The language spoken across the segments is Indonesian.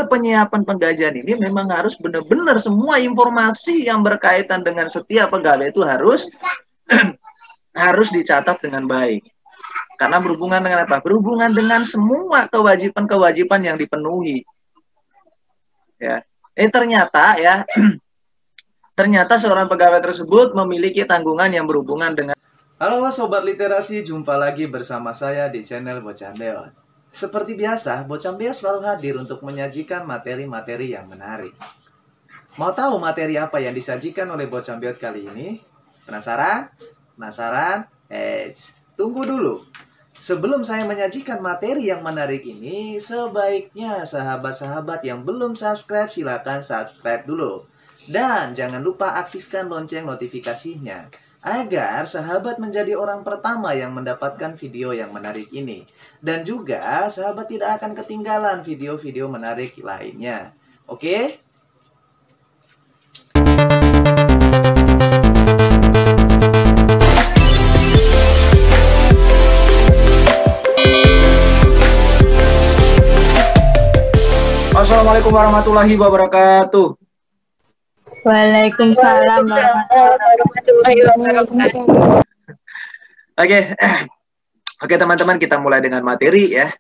penyiapan penggajian ini memang harus benar-benar semua informasi yang berkaitan dengan setiap pegawai itu harus harus dicatat dengan baik. Karena berhubungan dengan apa? Berhubungan dengan semua kewajiban-kewajiban yang dipenuhi. Ya. Ternyata ya ternyata seorang pegawai tersebut memiliki tanggungan yang berhubungan dengan. Halo Sobat Literasi, jumpa lagi bersama saya di channel Bocambeot. Seperti biasa, Bocambeot selalu hadir untuk menyajikan materi-materi yang menarik. Mau tahu materi apa yang disajikan oleh Bocambeot kali ini? Penasaran? Penasaran? Tunggu dulu. Sebelum saya menyajikan materi yang menarik ini, sebaiknya sahabat-sahabat yang belum subscribe silakan subscribe dulu. Dan jangan lupa aktifkan lonceng notifikasinya, agar sahabat menjadi orang pertama yang mendapatkan video yang menarik ini. Dan juga sahabat tidak akan ketinggalan video-video menarik lainnya. Oke? Assalamualaikum warahmatullahi wabarakatuh. Waalaikumsalam warahmatullahi wabarakatuh. Oke teman-teman, kita mulai dengan materi ya.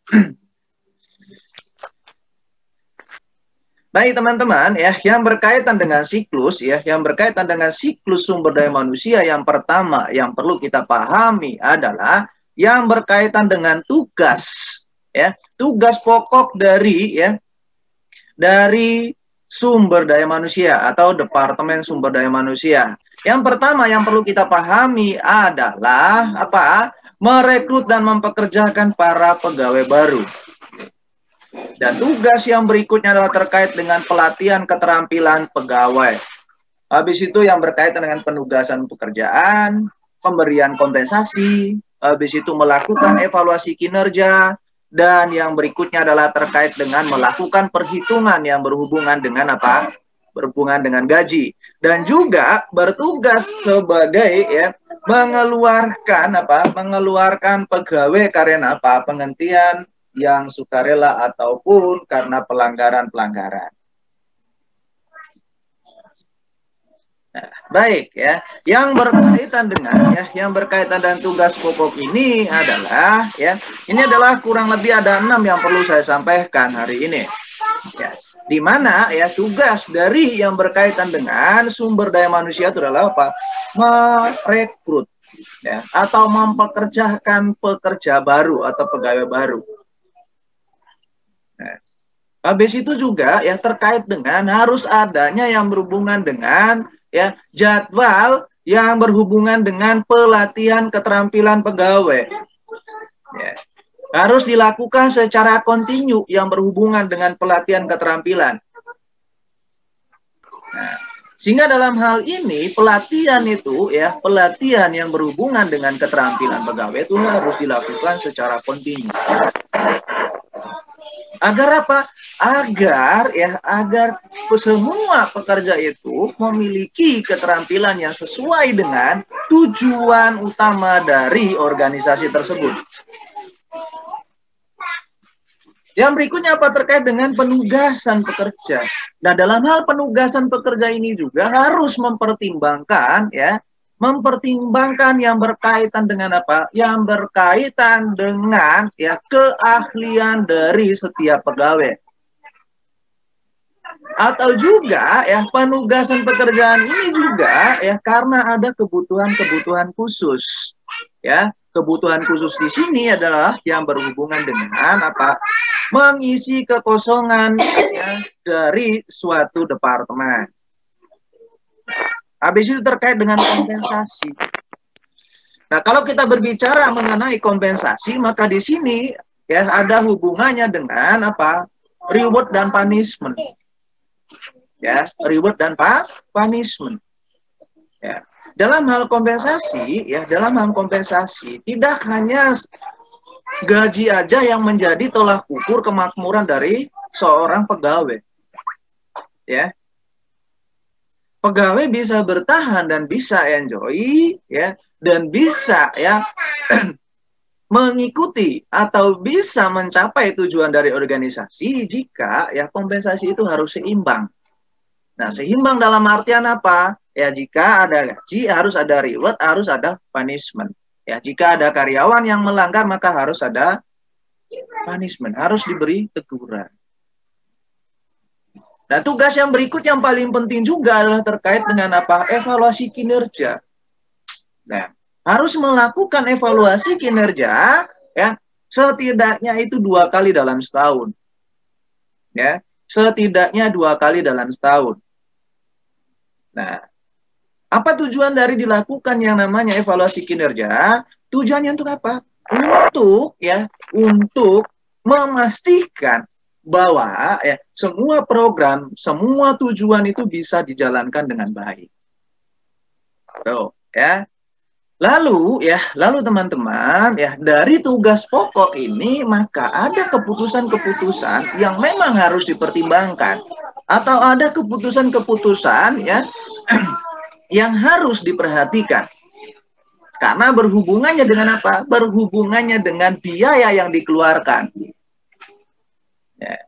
Baik teman-teman ya, yang berkaitan dengan siklus ya, yang berkaitan dengan siklus sumber daya manusia, yang pertama yang perlu kita pahami adalah yang berkaitan dengan tugas ya, tugas pokok dari sumber daya manusia atau Departemen Sumber Daya Manusia. Yang pertama yang perlu kita pahami adalah apa? Merekrut dan mempekerjakan para pegawai baru. Dan tugas yang berikutnya adalah terkait dengan pelatihan keterampilan pegawai. Habis itu yang berkaitan dengan penugasan pekerjaan, pemberian kompensasi, habis itu melakukan evaluasi kinerja, dan yang berikutnya adalah terkait dengan melakukan perhitungan yang berhubungan dengan apa? Berhubungan dengan gaji. Dan juga bertugas sebagai ya, mengeluarkan pegawai karena apa? Penghentian yang sukarela ataupun karena pelanggaran-pelanggaran. Nah, baik ya, yang berkaitan dengan tugas pokok ini adalah ya, ini adalah kurang lebih ada 6 yang perlu saya sampaikan hari ini. Ya, di mana ya tugas dari yang berkaitan dengan sumber daya manusia itu adalah apa? Merekrut ya, atau mempekerjakan pekerja baru atau pegawai baru. Nah, habis itu juga ya terkait dengan harus adanya yang berhubungan dengan ya jadwal yang berhubungan dengan pelatihan keterampilan pegawai. Ya, harus dilakukan secara kontinu yang berhubungan dengan pelatihan keterampilan. Nah, sehingga dalam hal ini pelatihan itu ya, pelatihan yang berhubungan dengan keterampilan pegawai itu harus dilakukan secara kontinu. Agar apa? Agar semua pekerja itu memiliki keterampilan yang sesuai dengan tujuan utama dari organisasi tersebut. Yang berikutnya apa? Terkait dengan penugasan pekerja. Nah, dalam hal penugasan pekerja ini juga harus mempertimbangkan yang berkaitan dengan apa? Yang berkaitan dengan ya keahlian dari setiap pegawai. Atau juga ya penugasan pekerjaan ini juga ya karena ada kebutuhan-kebutuhan khusus. Ya, kebutuhan khusus di sini adalah yang berhubungan dengan apa? Mengisi kekosongan ya, dari suatu departemen. Habis itu terkait dengan kompensasi. Nah, kalau kita berbicara mengenai kompensasi, maka di sini ya ada hubungannya dengan apa? Reward dan punishment. Ya, reward dan punishment. Ya. Dalam hal kompensasi, tidak hanya gaji aja yang menjadi tolak ukur kemakmuran dari seorang pegawai. Ya. Pegawai bisa bertahan dan bisa enjoy ya, dan bisa ya mengikuti atau bisa mencapai tujuan dari organisasi jika ya kompensasi itu harus seimbang. Nah, seimbang dalam artian apa? Ya, jika ada gaji harus ada reward, harus ada punishment. Ya, jika ada karyawan yang melanggar maka harus ada punishment, harus diberi teguran. Nah, tugas yang berikut yang paling penting juga adalah terkait dengan apa? Evaluasi kinerja. Nah, harus melakukan evaluasi kinerja ya setidaknya itu 2 kali dalam setahun. Ya, setidaknya 2 kali dalam setahun. Nah, apa tujuan dari dilakukan yang namanya evaluasi kinerja? Tujuannya untuk apa? Untuk memastikan bahwa ya semua program, semua tujuan itu bisa dijalankan dengan baik. Tuh, ya. Lalu teman-teman ya dari tugas pokok ini maka ada keputusan-keputusan yang memang harus dipertimbangkan atau ada keputusan-keputusan ya yang harus diperhatikan. Karena berhubungannya dengan apa? Berhubungannya dengan biaya yang dikeluarkan. Ya.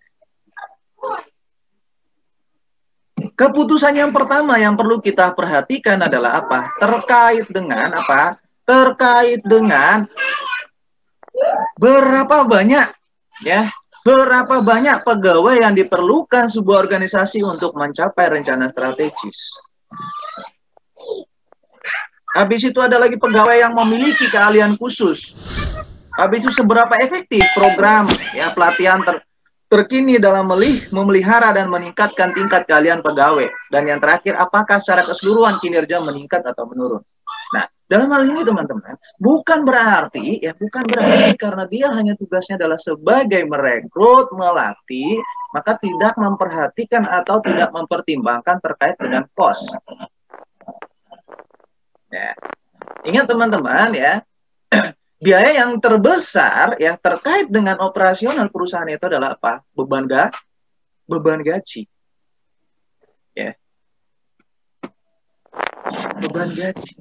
Keputusan yang pertama yang perlu kita perhatikan adalah apa? Terkait dengan apa? Terkait dengan berapa banyak pegawai yang diperlukan sebuah organisasi untuk mencapai rencana strategis. Habis itu ada lagi pegawai yang memiliki keahlian khusus. Habis itu seberapa efektif program ya pelatihan terkini dalam memelihara dan meningkatkan tingkat keahlian pegawai. Dan yang terakhir, apakah secara keseluruhan kinerja meningkat atau menurun? Nah, dalam hal ini teman-teman, bukan berarti karena dia hanya tugasnya adalah sebagai merekrut, melatih, maka tidak memperhatikan atau tidak mempertimbangkan terkait dengan cost. Ya. Ingat teman-teman ya, biaya yang terbesar ya terkait dengan operasional perusahaan itu adalah apa? Beban gaji. Ya. Beban gaji.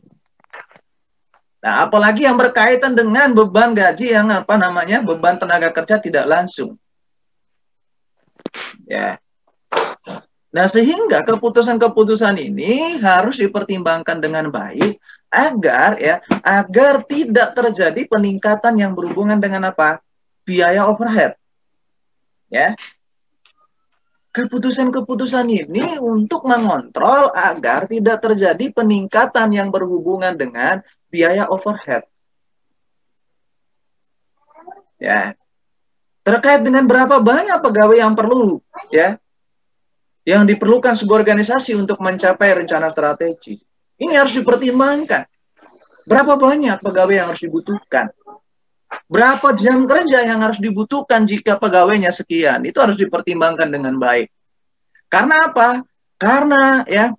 Nah, apalagi yang berkaitan dengan beban gaji yang beban tenaga kerja tidak langsung. Ya. Nah, sehingga keputusan-keputusan ini harus dipertimbangkan dengan baik agar tidak terjadi peningkatan yang berhubungan dengan apa? Biaya overhead. Ya. Keputusan-keputusan ini untuk mengontrol agar tidak terjadi peningkatan yang berhubungan dengan biaya overhead. Ya. Terkait dengan berapa banyak pegawai yang perlu, ya, yang diperlukan sebuah organisasi untuk mencapai rencana strategi. Ini harus dipertimbangkan. Berapa banyak pegawai yang harus dibutuhkan? Berapa jam kerja yang harus dibutuhkan jika pegawainya sekian? Itu harus dipertimbangkan dengan baik. Karena apa? Karena ya,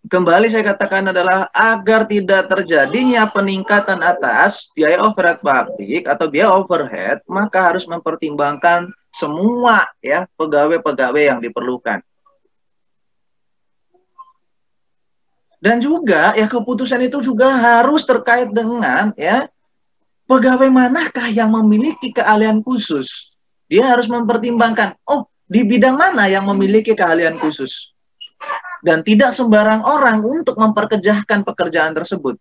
kembali saya katakan adalah agar tidak terjadinya peningkatan atas biaya overhead pabrik atau biaya overhead, maka harus mempertimbangkan semua ya pegawai-pegawai yang diperlukan. Dan juga ya keputusan itu juga harus terkait dengan ya pegawai manakah yang memiliki keahlian khusus. Dia harus mempertimbangkan, oh di bidang mana yang memiliki keahlian khusus. Dan tidak sembarang orang untuk memperkerjakan pekerjaan tersebut.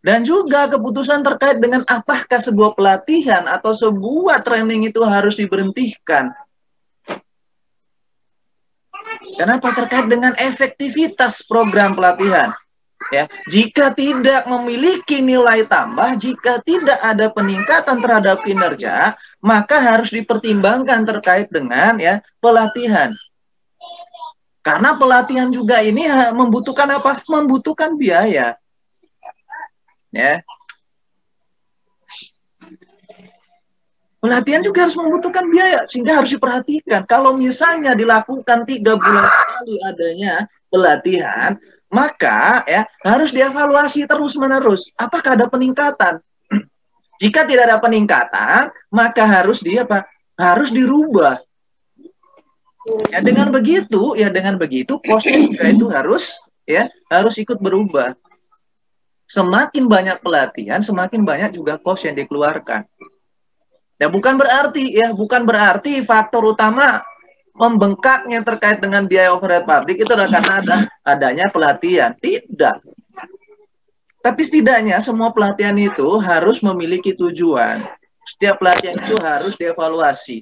Dan juga keputusan terkait dengan apakah sebuah pelatihan atau sebuah training itu harus diberhentikan. Kenapa? Terkait dengan efektivitas program pelatihan. Ya, jika tidak memiliki nilai tambah, jika tidak ada peningkatan terhadap kinerja, maka harus dipertimbangkan terkait dengan ya pelatihan. Karena pelatihan juga ini membutuhkan apa? Membutuhkan biaya. Ya. Pelatihan juga harus membutuhkan biaya, sehingga harus diperhatikan. Kalau misalnya dilakukan 3 bulan sekali adanya pelatihan, maka ya harus dievaluasi terus-menerus. Apakah ada peningkatan? Jika tidak ada peningkatan, maka harus harus dirubah. Ya dengan begitu, kosnya juga itu harus ya harus ikut berubah. Semakin banyak pelatihan, semakin banyak juga cost yang dikeluarkan. Ya bukan berarti faktor utama membengkaknya terkait dengan biaya overhead pabrik itu adalah karena adanya pelatihan. Tidak. Tapi setidaknya semua pelatihan itu harus memiliki tujuan. Setiap pelatihan itu harus dievaluasi.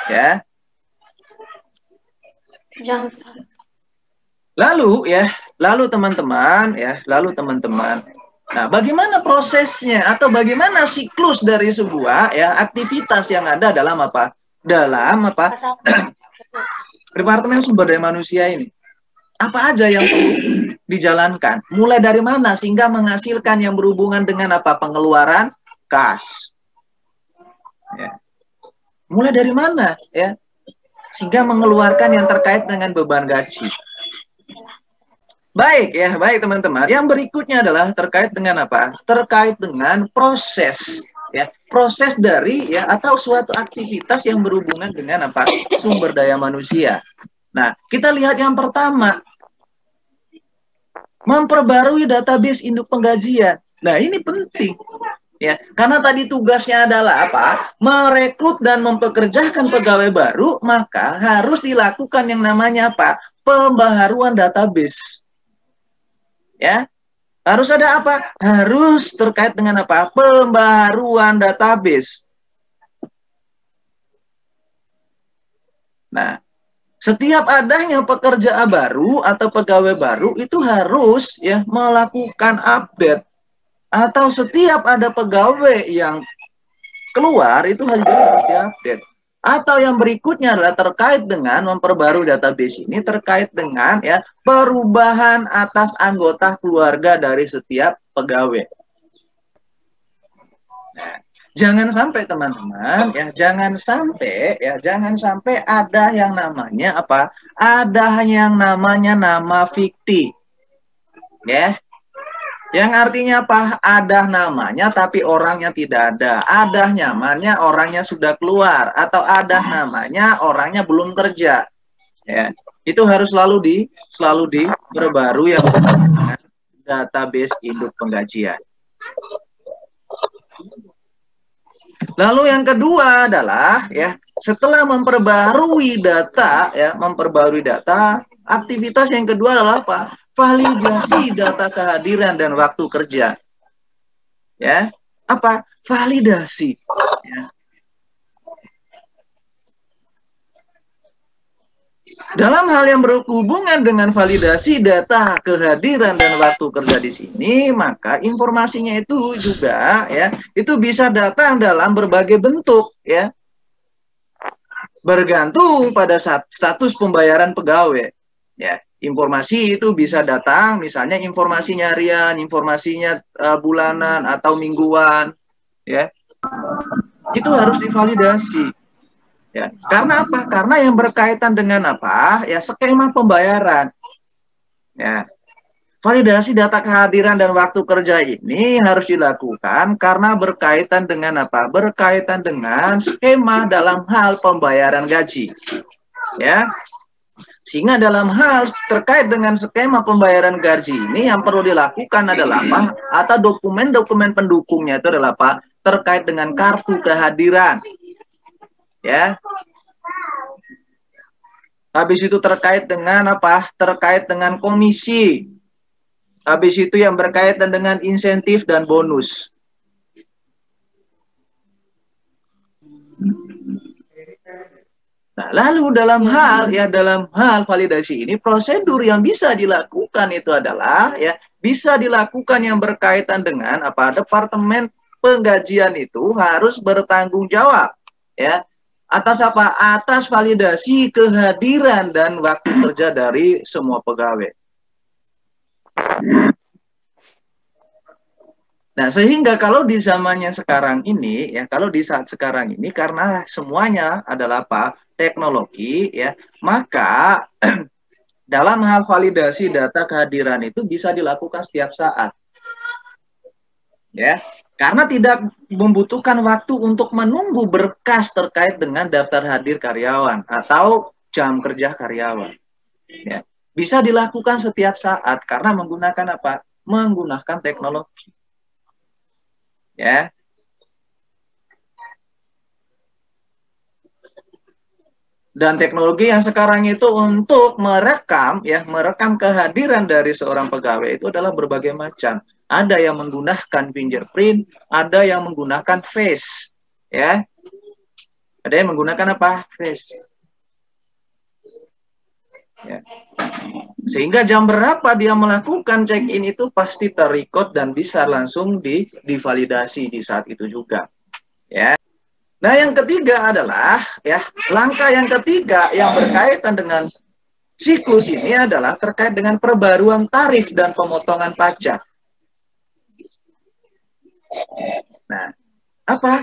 Ya. Lalu teman-teman, nah, bagaimana prosesnya atau bagaimana siklus dari sebuah ya aktivitas yang ada dalam apa? Dalam apa? Departemen Sumber Daya Manusia ini. Apa aja yang perlu dijalankan? Mulai dari mana sehingga menghasilkan yang berhubungan dengan apa? Pengeluaran kas. Ya. Mulai dari mana ya? Sehingga mengeluarkan yang terkait dengan beban gaji. Baik teman-teman. Yang berikutnya adalah terkait dengan apa? Terkait dengan proses ya. Proses dari ya atau suatu aktivitas yang berhubungan dengan apa? Sumber daya manusia. Nah, kita lihat yang pertama. Memperbarui database induk penggajian. Nah, ini penting. Ya, karena tadi tugasnya adalah apa? Merekrut dan mempekerjakan pegawai baru, maka harus dilakukan yang namanya apa? Pembaharuan database. Ya. Harus ada apa? Harus terkait dengan apa? Pembaharuan database. Nah, setiap adanya pekerja baru atau pegawai baru itu harus ya melakukan update. Atau setiap ada pegawai yang keluar itu harus diupdate. Atau yang berikutnya adalah terkait dengan memperbarui database ini terkait dengan ya perubahan atas anggota keluarga dari setiap pegawai. Nah, jangan sampai teman-teman ya, jangan sampai ada yang namanya apa? Ada yang namanya nama fiktif. Ya. Yang artinya apa? Ada namanya tapi orangnya tidak ada. Ada nyamannya orangnya sudah keluar. Atau ada namanya orangnya belum kerja. Ya, itu harus selalu diperbarui yang dengan database induk penggajian. Lalu yang kedua adalah ya setelah memperbarui data, aktivitas yang kedua adalah apa? Validasi data kehadiran dan waktu kerja. Ya, apa? Validasi. Ya. Dalam hal yang berhubungan dengan validasi data kehadiran dan waktu kerja di sini, maka informasinya itu juga ya, itu bisa datang dalam berbagai bentuk ya. Bergantung pada status pembayaran pegawai. Ya. Informasi itu bisa datang, misalnya informasinya harian, informasinya bulanan atau mingguan, ya. Itu harus divalidasi. Ya. Karena apa? Karena yang berkaitan dengan apa? Ya, skema pembayaran. Ya. Validasi data kehadiran dan waktu kerja ini harus dilakukan karena berkaitan dengan apa? Berkaitan dengan skema dalam hal pembayaran gaji. Ya. Sehingga dalam hal terkait dengan skema pembayaran gaji ini yang perlu dilakukan adalah apa? Atau dokumen-dokumen pendukungnya itu adalah apa? Terkait dengan kartu kehadiran. Ya. Habis itu terkait dengan apa? Terkait dengan komisi. Habis itu yang berkaitan dengan insentif dan bonus. Nah, lalu dalam hal validasi ini prosedur yang bisa dilakukan itu adalah ya bisa dilakukan yang berkaitan dengan apa? Departemen penggajian itu harus bertanggung jawab ya atas apa? Atas validasi kehadiran dan waktu kerja dari semua pegawai. Nah, sehingga kalau di zamannya sekarang ini, ya kalau di saat sekarang ini, karena semuanya adalah apa? Teknologi, ya, maka dalam hal validasi data kehadiran itu bisa dilakukan setiap saat. Ya, karena tidak membutuhkan waktu untuk menunggu berkas terkait dengan daftar hadir karyawan atau jam kerja karyawan. Ya. bisa dilakukan setiap saat karena menggunakan apa? Menggunakan teknologi. Ya. Dan teknologi yang sekarang itu untuk merekam kehadiran dari seorang pegawai itu adalah berbagai macam. Ada yang menggunakan fingerprint, ada yang menggunakan face, ya. Ada yang menggunakan apa? Face. Ya. Sehingga jam berapa dia melakukan check-in itu pasti terrecord dan bisa langsung divalidasi di saat itu juga. Ya. Nah, yang ketiga adalah langkah yang ketiga yang berkaitan dengan siklus ini adalah terkait dengan perbaruan tarif dan pemotongan pajak. Nah, apa?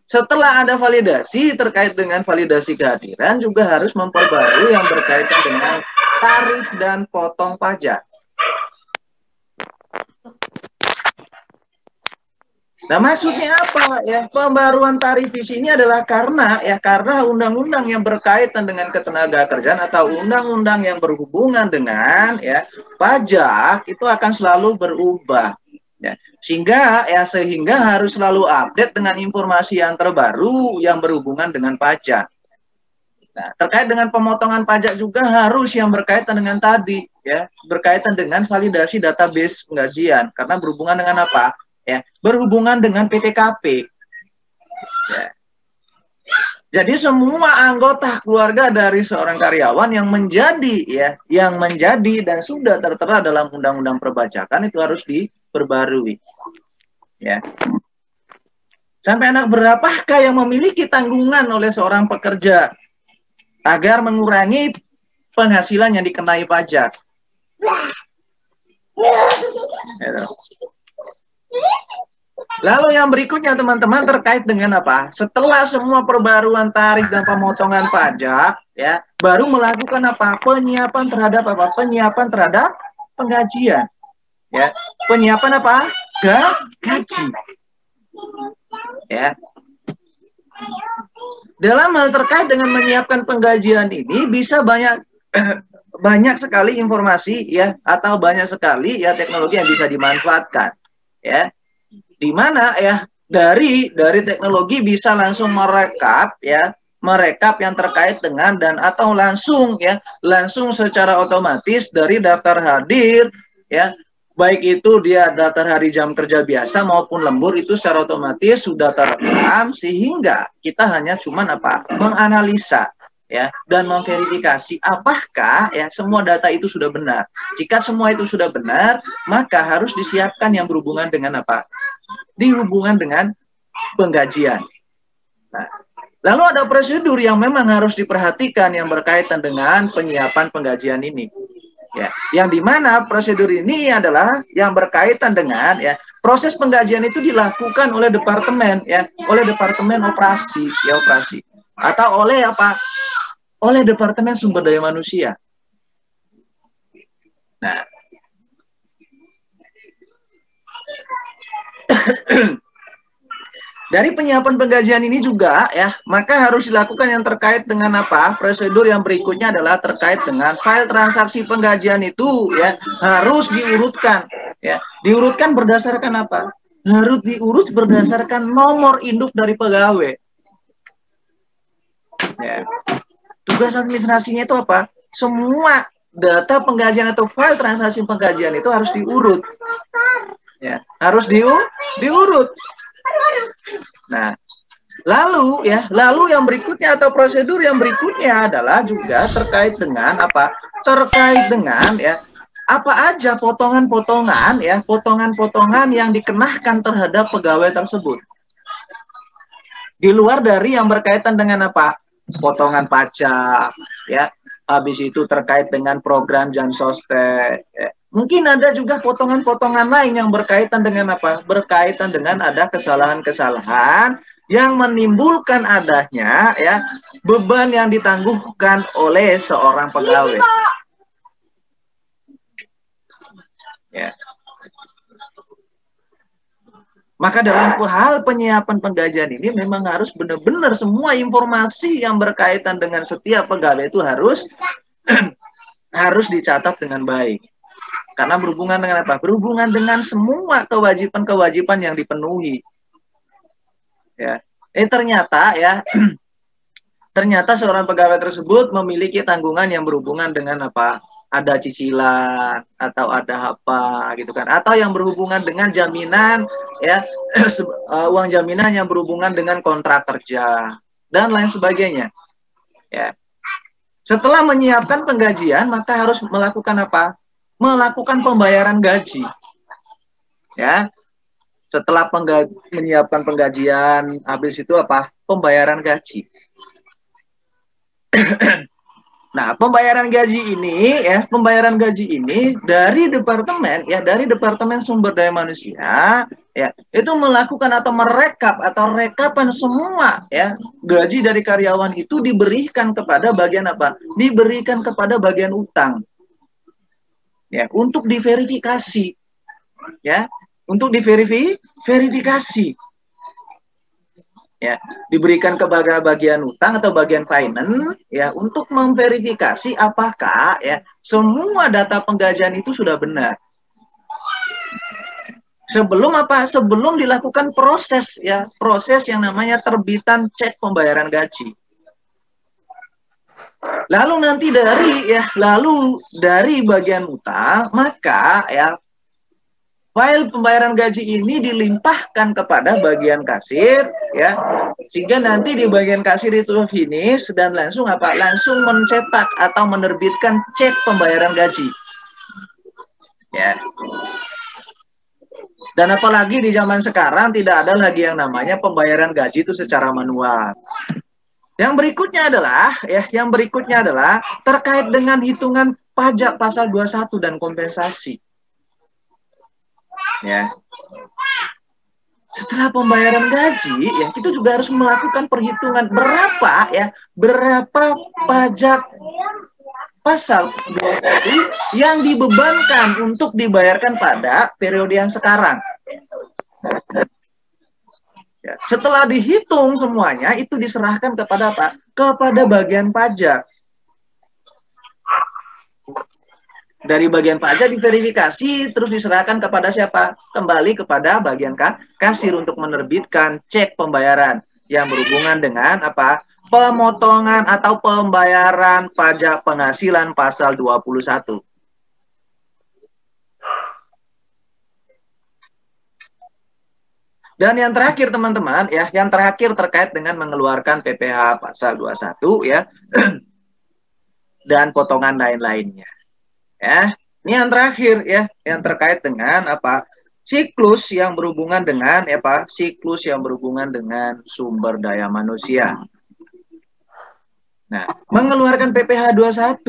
Setelah ada validasi terkait dengan validasi kehadiran juga harus memperbarui yang berkaitan dengan tarif dan potong pajak. Nah, maksudnya apa ya? Pembaruan tarif di sini adalah karena undang-undang yang berkaitan dengan ketenagakerjaan atau undang-undang yang berhubungan dengan pajak itu akan selalu berubah. Ya, sehingga harus selalu update dengan informasi yang terbaru yang berhubungan dengan pajak. Nah, terkait dengan pemotongan pajak juga harus yang berkaitan dengan tadi, berkaitan dengan validasi database penggajian karena berhubungan dengan apa? Berhubungan dengan PTKP. Ya. Jadi semua anggota keluarga dari seorang karyawan yang menjadi dan sudah tertera dalam undang-undang perpajakan itu harus diperbarui. Ya. Sampai anak berapakah yang memiliki tanggungan oleh seorang pekerja agar mengurangi penghasilan yang dikenai pajak? Ya. Lalu yang berikutnya teman-teman terkait dengan apa? Setelah semua perbaruan tarif dan pemotongan pajak, baru melakukan apa? Penyiapan terhadap apa? Penyiapan terhadap penggajian. Ya, penyiapan apa? Gaji. Ya. Dalam hal terkait dengan menyiapkan penggajian ini bisa banyak sekali informasi atau banyak sekali teknologi yang bisa dimanfaatkan. Ya. Di mana dari teknologi bisa langsung merekap yang terkait dengan dan atau langsung secara otomatis dari daftar hadir baik itu dia daftar hari jam kerja biasa maupun lembur itu secara otomatis sudah terekam sehingga kita hanya menganalisa dan memverifikasi apakah semua data itu sudah benar. Jika semua itu sudah benar, maka harus disiapkan yang berhubungan dengan apa? Dihubungan dengan penggajian. Nah, lalu ada prosedur yang memang harus diperhatikan yang berkaitan dengan penyiapan penggajian ini. Ya, yang dimana prosedur ini adalah yang berkaitan dengan proses penggajian itu dilakukan oleh departemen oleh departemen operasi atau oleh apa? Oleh departemen sumber daya manusia. Nah, dari penyiapan penggajian ini juga maka harus dilakukan yang terkait dengan apa? Prosedur yang berikutnya adalah terkait dengan file transaksi penggajian itu harus diurutkan. Diurutkan berdasarkan apa? Harus diurut berdasarkan nomor induk dari pegawai. Tugas administrasinya itu apa? Semua data penggajian atau file transaksi penggajian itu harus diurut. Harus diurut. Nah, lalu yang berikutnya atau prosedur yang berikutnya adalah juga terkait dengan apa? Terkait dengan apa aja potongan-potongan potongan-potongan yang dikenakan terhadap pegawai tersebut. Di luar dari yang berkaitan dengan apa? Potongan pajak, habis itu terkait dengan program Jan Sostek, mungkin ada juga potongan-potongan lain yang berkaitan dengan apa? Berkaitan dengan ada kesalahan-kesalahan yang menimbulkan adanya beban yang ditangguhkan oleh seorang pegawai. Maka dalam hal penyiapan penggajian ini memang harus benar-benar semua informasi yang berkaitan dengan setiap pegawai itu harus harus dicatat dengan baik. Karena berhubungan dengan apa? Berhubungan dengan semua kewajiban-kewajiban yang dipenuhi. Ya. Ternyata ya, ternyata seorang pegawai tersebut memiliki tanggungan yang berhubungan dengan apa? Ada cicilan atau ada apa gitu kan? Atau yang berhubungan dengan jaminan ya, uang jaminan yang berhubungan dengan kontrak kerja dan lain sebagainya. Ya. Setelah menyiapkan penggajian, maka harus melakukan apa? Melakukan pembayaran gaji. Ya. Setelah menyiapkan penggajian, habis itu apa? Pembayaran gaji. Nah, pembayaran gaji ini dari departemen sumber daya manusia ya, itu melakukan atau merekap atau rekapan semua ya gaji dari karyawan itu diberikan kepada bagian apa? Diberikan kepada bagian utang. Ya, untuk diverifikasi. Ya, untuk diverifikasi. Ya, diberikan kepada bagian utang atau bagian finance ya untuk memverifikasi apakah ya semua data penggajian itu sudah benar. Sebelum apa? Sebelum dilakukan proses ya, proses yang namanya terbitan cek pembayaran gaji. Lalu nanti dari bagian utang, maka ya file pembayaran gaji ini dilimpahkan kepada bagian kasir ya, sehingga nanti di bagian kasir itu finish dan langsung apa? Langsung mencetak atau menerbitkan cek pembayaran gaji. Ya. Dan apalagi di zaman sekarang tidak ada lagi yang namanya pembayaran gaji itu secara manual. Yang berikutnya adalah terkait dengan hitungan pajak pasal 21 dan kompensasi. Ya. Setelah pembayaran gaji ya kita juga harus melakukan perhitungan berapa pajak pasal 21 yang dibebankan untuk dibayarkan pada periode yang sekarang. Ya, setelah dihitung semuanya itu diserahkan kepada apa? Kepada bagian pajak. Dari bagian pajak diverifikasi terus diserahkan kepada siapa? Kembali kepada bagian kasir untuk menerbitkan cek pembayaran yang berhubungan dengan apa? Pemotongan atau pembayaran pajak penghasilan pasal 21. Dan yang terakhir teman-teman ya, yang terakhir terkait dengan mengeluarkan PPh pasal 21 ya. Dan potongan lain-lainnya. Ya, ini yang terakhir ya, yang terkait dengan apa? Siklus yang berhubungan dengan apa? Siklus yang berhubungan dengan sumber daya manusia. Nah, mengeluarkan PPh 21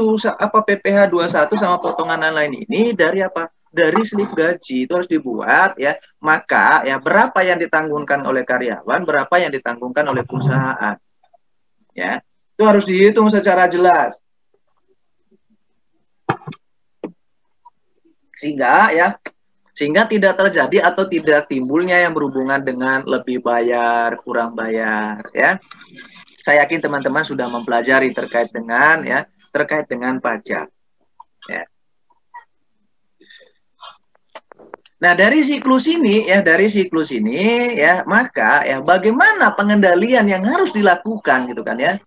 PPh 21 sama potongan lain ini dari apa? Dari slip gaji itu harus dibuat ya. Maka ya berapa yang ditanggungkan oleh karyawan, berapa yang ditanggungkan oleh perusahaan. Ya. Itu harus dihitung secara jelas. Sehingga tidak terjadi atau tidak timbulnya yang berhubungan dengan lebih bayar, kurang bayar ya. Saya yakin teman-teman sudah mempelajari terkait dengan pajak ya. Nah, dari siklus ini ya, maka ya bagaimana pengendalian yang harus dilakukan gitu kan ya.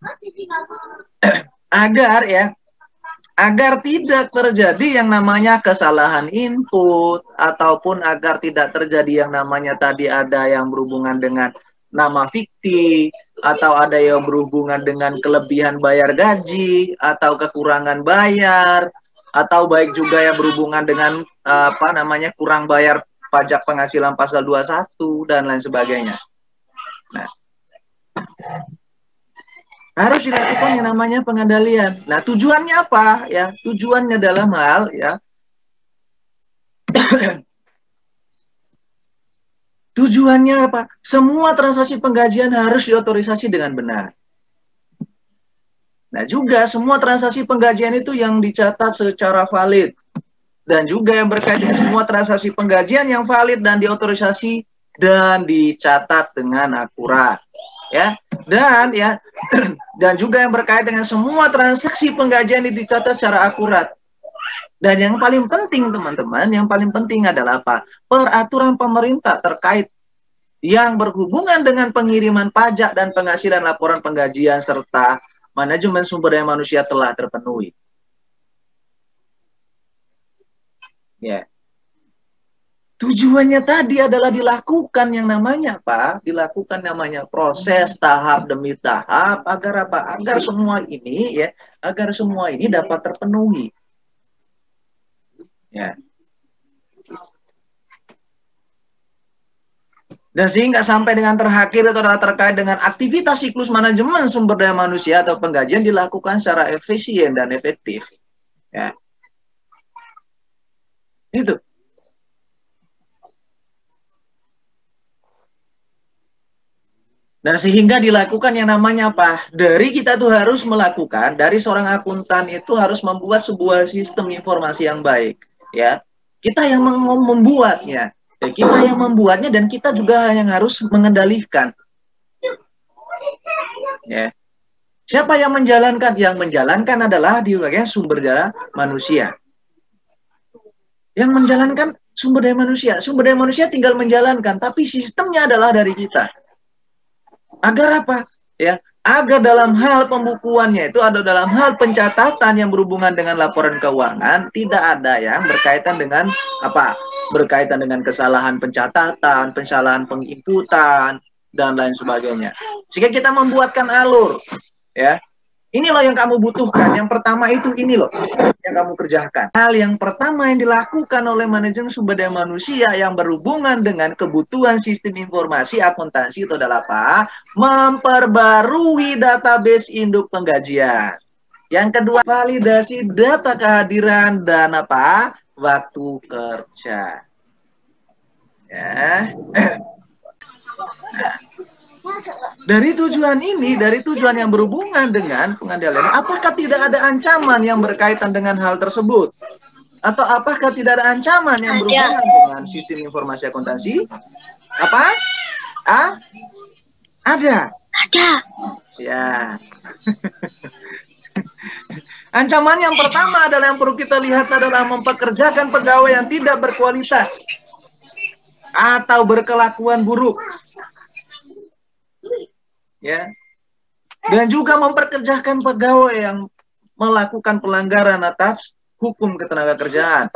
Agar tidak terjadi yang namanya kesalahan input ataupun agar tidak terjadi yang namanya tadi ada yang berhubungan dengan nama fiktif atau ada yang berhubungan dengan kelebihan bayar gaji atau kekurangan bayar atau baik juga yang berhubungan dengan kurang bayar pajak penghasilan pasal 21 dan lain sebagainya. Nah, harus dilakukan yang namanya pengendalian. Nah, tujuannya apa? Ya, tujuannya dalam hal ya. Tujuannya apa? Semua transaksi penggajian harus diotorisasi dengan benar. Nah, juga semua transaksi penggajian itu yang dicatat secara valid. Dan juga yang berkaitan semua transaksi penggajian yang valid dan diotorisasi dan dicatat dengan akurat. Ya, dan juga yang berkait dengan semua transaksi penggajian dicatat secara akurat Dan yang paling penting teman-teman, yang paling penting adalah apa? Peraturan pemerintah terkait yang berhubungan dengan pengiriman pajak dan penghasilan laporan penggajian serta manajemen sumber daya manusia telah terpenuhi. Ya. Tujuannya tadi adalah dilakukan yang namanya apa? Dilakukan namanya proses tahap demi tahap agar apa? Agar semua ini ya, agar semua ini dapat terpenuhi. Ya. Dan sehingga sampai dengan terakhir itu adalah terkait dengan aktivitas siklus manajemen sumber daya manusia atau penggajian dilakukan secara efisien dan efektif. Ya. Itu. Dan sehingga dilakukan yang namanya apa? Dari kita tuh harus melakukan, dari seorang akuntan itu harus membuat sebuah sistem informasi yang baik. Ya, kita yang membuatnya, ya, kita yang membuatnya dan kita juga yang harus mengendalikan. Ya, siapa yang menjalankan? Yang menjalankan adalah di bagian sumber daya manusia. Yang menjalankan sumber daya manusia. Sumber daya manusia tinggal menjalankan, tapi sistemnya adalah dari kita. Agar apa? Ya, agar dalam hal pembukuannya itu ada dalam hal pencatatan yang berhubungan dengan laporan keuangan tidak ada yang berkaitan dengan apa? Berkaitan dengan kesalahan pencatatan, kesalahan penginputan dan lain sebagainya. Sehingga kita membuatkan alur, ya. Ini loh yang kamu butuhkan. Yang pertama itu ini loh yang kamu kerjakan. Hal yang pertama yang dilakukan oleh manajemen sumber daya manusia yang berhubungan dengan kebutuhan sistem informasi akuntansi itu adalah apa? Memperbarui database induk penggajian. Yang kedua, validasi data kehadiran dan apa? Waktu kerja. Ya. Nah. Dari tujuan ini, dari tujuan yang berhubungan dengan pengendalian, apakah tidak ada ancaman yang berkaitan dengan hal tersebut? Atau apakah tidak ada ancaman yang berhubungan dengan sistem informasi akuntansi? Apa? Ada. Ada. Ya. Ancaman yang pertama adalah yang perlu kita lihat adalah mempekerjakan pegawai yang tidak berkualitas atau berkelakuan buruk. Ya, dan juga memperkerjakan pegawai yang melakukan pelanggaran atas hukum ketenagakerjaan.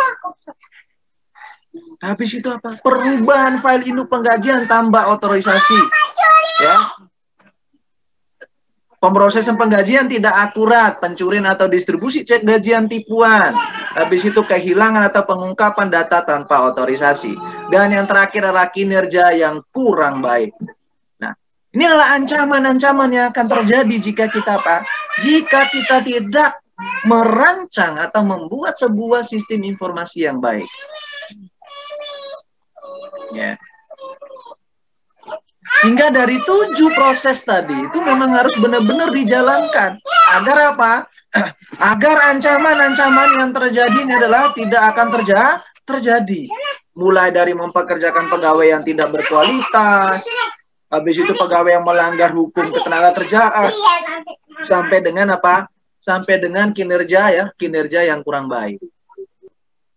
Habis itu apa? Perubahan file induk penggajian tambah otorisasi. Ya, pemrosesan penggajian tidak akurat, pencurian atau distribusi cek gajian tipuan. Habis itu kehilangan atau pengungkapan data tanpa otorisasi. Dan yang terakhir adalah kinerja yang kurang baik. Ini adalah ancaman-ancaman yang akan terjadi jika kita apa? Jika kita tidak merancang atau membuat sebuah sistem informasi yang baik. Ya. Sehingga dari 7 proses tadi itu memang harus benar-benar dijalankan. Agar apa? Agar ancaman-ancaman yang terjadi ini adalah tidak akan terjadi. Mulai dari mempekerjakan pegawai yang tidak berkualitas, habis itu pegawai yang melanggar hukum ketenagakerjaan, sampai dengan apa? Sampai dengan kinerja ya, kinerja yang kurang baik.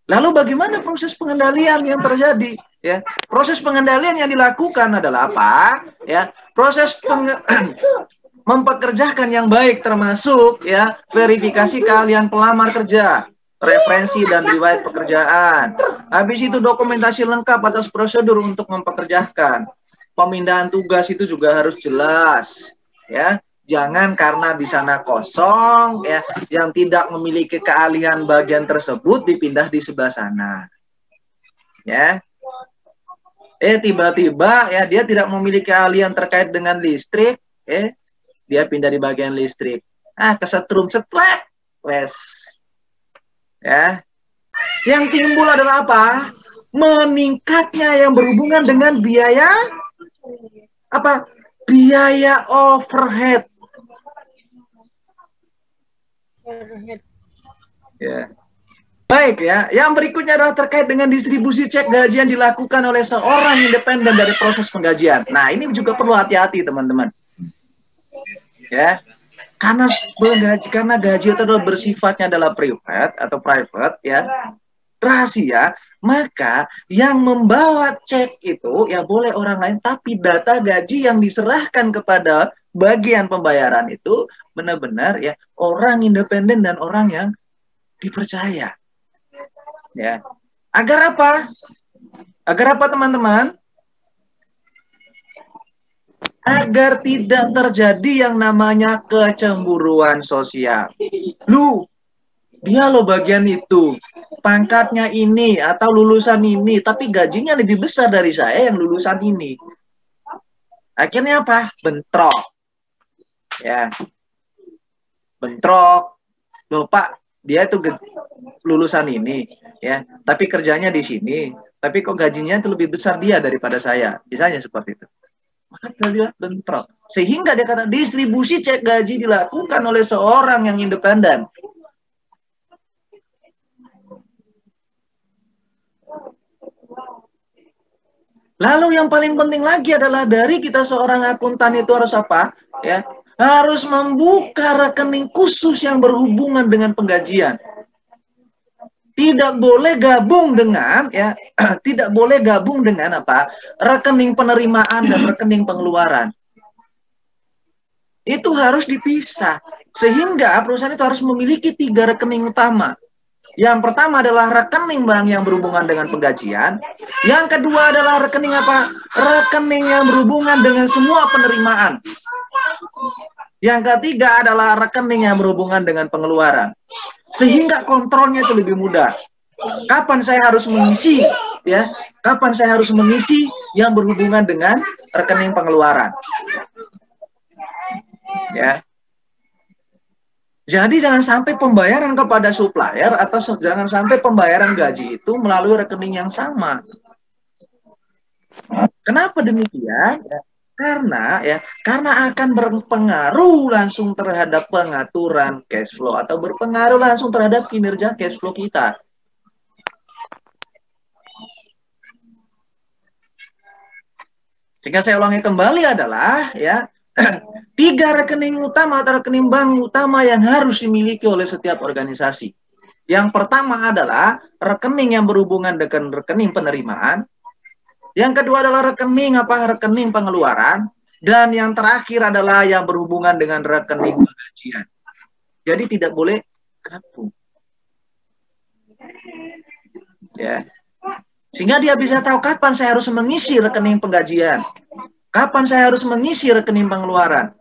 Lalu bagaimana proses pengendalian yang terjadi? Ya, proses pengendalian yang dilakukan adalah apa? Ya, proses mempekerjakan yang baik termasuk ya verifikasi keahlian pelamar kerja, referensi dan riwayat pekerjaan. Habis itu dokumentasi lengkap atas prosedur untuk mempekerjakan. Pemindahan tugas itu juga harus jelas, ya. Jangan karena di sana kosong, ya, yang tidak memiliki keahlian bagian tersebut dipindah di sebelah sana, ya. Tiba-tiba ya dia tidak memiliki keahlian terkait dengan listrik, dia pindah di bagian listrik. Kesetrum setlek, wes, ya. Yang timbul adalah apa? Meningkatnya yang berhubungan dengan biaya. Apa? Biaya overhead. Ya. Baik ya. Yang berikutnya adalah terkait dengan distribusi cek gaji yang dilakukan oleh seorang independen dari proses penggajian. Nah, ini juga perlu hati-hati teman-teman. Ya. karena gaji itu adalah bersifatnya adalah private ya, rahasia, maka yang membawa cek itu ya boleh orang lain, tapi data gaji yang diserahkan kepada bagian pembayaran itu benar-benar ya orang independen dan orang yang dipercaya. Ya. Agar apa? Agar apa teman-teman? Agar tidak terjadi yang namanya kecemburuan sosial. Dia lo bagian itu, pangkatnya ini atau lulusan ini, tapi gajinya lebih besar dari saya yang lulusan ini. Akhirnya apa? Bentrok. Ya. Bentrok. Loh Pak, dia itu lulusan ini, ya, tapi kerjanya di sini, tapi kok gajinya itu lebih besar dia daripada saya. Misalnya seperti itu. Maka dia bentrok. Sehingga dia kata distribusi cek gaji dilakukan oleh seorang yang independen. Lalu yang paling penting lagi adalah dari kita seorang akuntan itu harus apa? Ya, harus membuka rekening khusus yang berhubungan dengan penggajian. Tidak boleh gabung dengan ya, tidak boleh gabung dengan apa? Rekening penerimaan dan rekening pengeluaran. Itu harus dipisah. Sehingga perusahaan itu harus memiliki 3 rekening utama. Yang pertama adalah rekening bank yang berhubungan dengan penggajian. Yang kedua adalah rekening apa? Rekening yang berhubungan dengan semua penerimaan. Yang ketiga adalah rekening yang berhubungan dengan pengeluaran. Sehingga kontrolnya itu lebih mudah. Kapan saya harus mengisi, ya? Kapan saya harus mengisi yang berhubungan dengan rekening pengeluaran, ya? Jadi jangan sampai pembayaran kepada supplier atau jangan sampai pembayaran gaji itu melalui rekening yang sama. Kenapa demikian? Ya, karena akan berpengaruh langsung terhadap pengaturan cash flow atau berpengaruh langsung terhadap kinerja cash flow kita. Sehingga saya ulangi kembali adalah ya 3 rekening utama atau rekening bank utama yang harus dimiliki oleh setiap organisasi. Yang pertama adalah rekening yang berhubungan dengan rekening penerimaan. Yang kedua adalah rekening pengeluaran, dan yang terakhir adalah yang berhubungan dengan rekening penggajian. Jadi tidak boleh gabung. Ya. Sehingga dia bisa tahu kapan saya harus mengisi rekening penggajian, kapan saya harus mengisi rekening pengeluaran.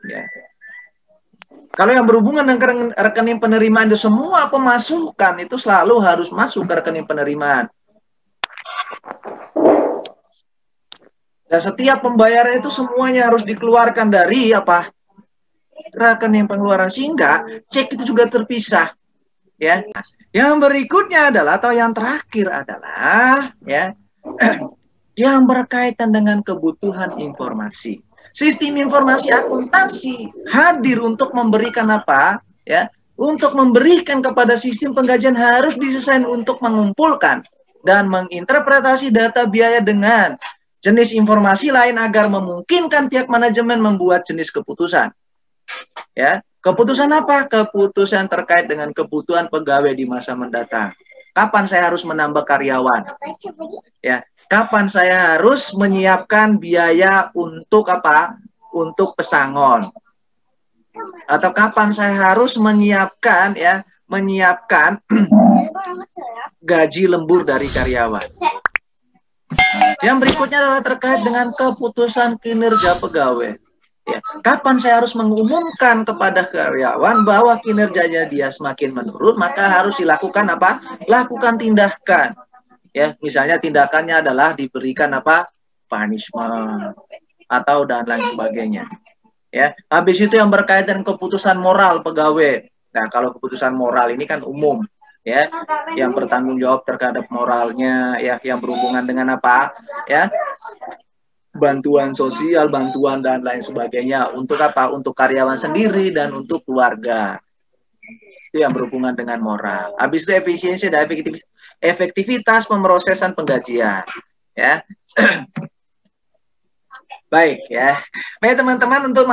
Ya. Kalau yang berhubungan dengan rekening penerimaan itu semua pemasukan itu selalu harus masuk ke rekening penerimaan. Dan setiap pembayaran itu semuanya harus dikeluarkan dari apa? Rekening pengeluaran, sehingga cek itu juga terpisah. Ya. Yang berikutnya adalah atau yang terakhir adalah ya yang berkaitan dengan kebutuhan informasi. Sistem informasi akuntansi hadir untuk memberikan apa? Ya, untuk memberikan kepada sistem penggajian harus didesain untuk mengumpulkan dan menginterpretasi data biaya dengan jenis informasi lain agar memungkinkan pihak manajemen membuat jenis keputusan. Ya, keputusan apa? Keputusan terkait dengan kebutuhan pegawai di masa mendatang. Kapan saya harus menambah karyawan? Ya, kapan saya harus menyiapkan biaya untuk apa? Untuk pesangon. Atau kapan saya harus menyiapkan ya, gaji lembur dari karyawan. Yang berikutnya adalah terkait dengan keputusan kinerja pegawai. Ya, kapan saya harus mengumumkan kepada karyawan bahwa kinerjanya dia semakin menurun, maka harus dilakukan apa? Lakukan tindakan. Ya, misalnya tindakannya adalah diberikan apa? Punishment atau dan lain sebagainya. Ya, habis itu yang berkaitan keputusan moral pegawai. Nah, kalau keputusan moral ini kan umum, ya, yang bertanggung jawab terhadap moralnya, ya, yang berhubungan dengan apa? Ya, bantuan sosial, bantuan dan lain sebagainya. Untuk apa? Untuk karyawan sendiri dan untuk keluarga. Itu yang berhubungan dengan moral. Habis itu efisiensi dan efektivitas pemrosesan penggajian. Ya. Baik ya. Baik teman-teman, untuk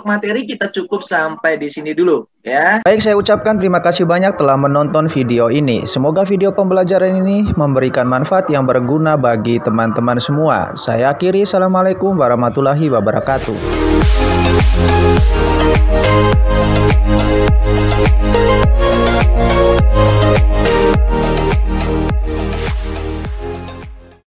materi kita cukup sampai di sini dulu ya. Baik, saya ucapkan terima kasih banyak telah menonton video ini. Semoga video pembelajaran ini memberikan manfaat yang berguna bagi teman-teman semua. Saya akhiri, assalamualaikum warahmatullahi wabarakatuh.